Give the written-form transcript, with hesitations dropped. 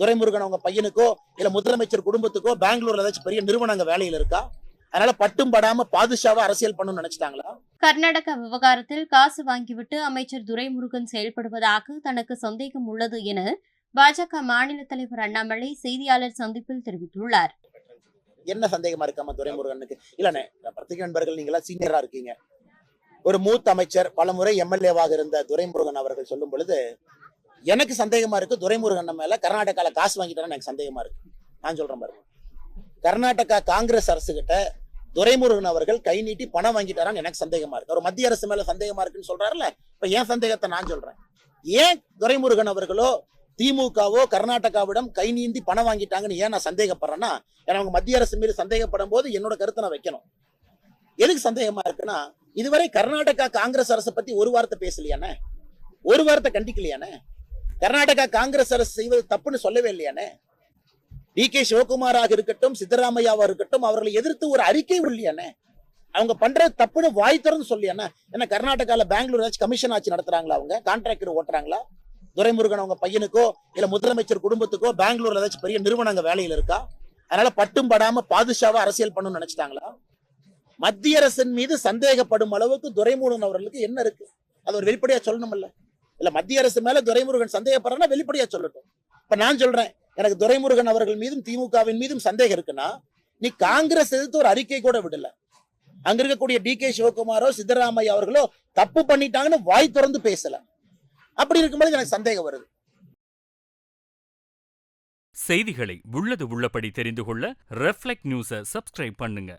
துரைமுருகன் அவங்க பையனுக்கோ இல்ல முதலமைச்சர் குடும்பத்துக்கோ பெங்களூர்ல ஏதாச்சும் பெரிய நிறுவனங்க வேலையில் இருக்கா? அதனால பட்டும் படாம பாதுஷாவா அரசியல் பண்ணணும்னு நினைச்சிட்டாங்களா? கர்நாடக விவகாரத்தில் காசு வாங்கிவிட்டு அமைச்சர் துரைமுருகன் செயல்படுவதாக தனக்கு சந்தேகம் உள்ளது என பாஜக மாநில தலைவர் அண்ணாமலை செய்தியாளர் சந்திப்பில் தெரிவித்துள்ளார். என்ன சந்தேகமா இருக்காம துரைமுருகனுக்கு? இல்லண்ணே, பத்திரிகை நண்பர்கள் நீங்களா சீனியரா இருக்கீங்க. ஒரு மூத்த அமைச்சர் பலமுறை எம்எல்ஏவாக இருந்த துரைமுருகன் அவர்கள் சொல்லும் பொழுது எனக்கு சந்தேகமா இருக்கு. துரைமுருகன் மேல கர்நாடகால காசு வாங்கிட்டாருன்னு எனக்கு சந்தேகமா இருக்கு. நான் சொல்றேன் பாருங்க, கர்நாடகா காங்கிரஸ் அரசு கிட்ட துரைமுருகன் அவர்கள் கை நீட்டி பணம் வாங்கிட்டாரான்னு எனக்கு சந்தேகமா இருக்கு. ஒரு மத்திய அரசு மேல சந்தேகமா இருக்குன்னு சொல்றாருல்ல, இப்ப ஏன் சந்தேகத்தை நான் சொல்றேன். ஏன் துரைமுருகன் அவர்களோ திமுகவோ கர்நாடகாவிடம் கை நீந்தி பணம் வாங்கிட்டாங்கன்னு ஏன் நான் சந்தேகப்படுறேன்னா, ஏன்னா அவங்க மத்திய அரசு மீது சந்தேகப்படும் போது என்னோட கருத்தை நான் வைக்கணும். எதுக்கு சந்தேகமா இருக்குன்னா, இதுவரை கர்நாடகா காங்கிரஸ் அரசை பத்தி ஒரு வார்த்தை பேசலையானே, ஒரு வார்த்தை கண்டிக்கலையானே, கர்நாடகா காங்கிரஸ் அரசு செய்வது தப்புன்னு சொல்லவே இல்லையானே, டி.கே. சிவகுமாராக இருக்கட்டும் சித்தராமையாவா இருக்கட்டும் அவர்களை எதிர்த்து ஒரு அறிக்கை இல்லையானே, அவங்க பண்றது தப்புன்னு வாய் திறந்து சொல்லியானே. ஏன்னா கர்நாடகால பெங்களூர் ஏதாச்சும் கமிஷன் ஆட்சி நடத்துறாங்களா? அவங்க கான்ட்ராக்டர் ஓட்டுறாங்களா? துரைமுருகன் அவங்க பையனுக்கோ இல்ல முதலமைச்சர் குடும்பத்துக்கோ பெங்களூர்ல ஏதாச்சும் பெரிய நிறுவனங்க வேலையில் இருக்கா? அதனால பட்டும் படாம பாதுஷாவா அரசியல் பண்ணணும்னு நினைச்சிட்டாங்களா? மத்திய அரசின் மீது சந்தேகப்படும் அளவுக்கு துரைமுருகன் அவர்களுக்கு என்ன இருக்கு? அது ஒரு வெளிப்படையா சொல்லணும்ல. இல்ல மத்திய அரசு மேல துரைமுருகன் சந்தேகப்படுறா வெளிப்படையா சொல்லட்டும். இப்ப நான் சொல்றேன், எனக்கு துரைமுருகன் அவர்கள் மீதும் திமுகவின் மீதும் சந்தேகம் இருக்குன்னா, நீ காங்கிரஸ் எதிர்த்து ஒரு அறிக்கை கூட விடல. அங்க இருக்கக்கூடிய டி.கே. சிவகுமாரோ சித்தராமையா அவர்களோ தப்பு பண்ணிட்டாங்கன்னு வாய் திறந்து பேசல. அப்படி இருக்கும்போது எனக்கு சந்தேகம் வருது. செய்திகளை உள்ளது உள்ளபடி தெரிந்து கொள்ள ரெஃப்ளெக்ட் நியூஸை சப்ஸ்கிரைப் பண்ணுங்க.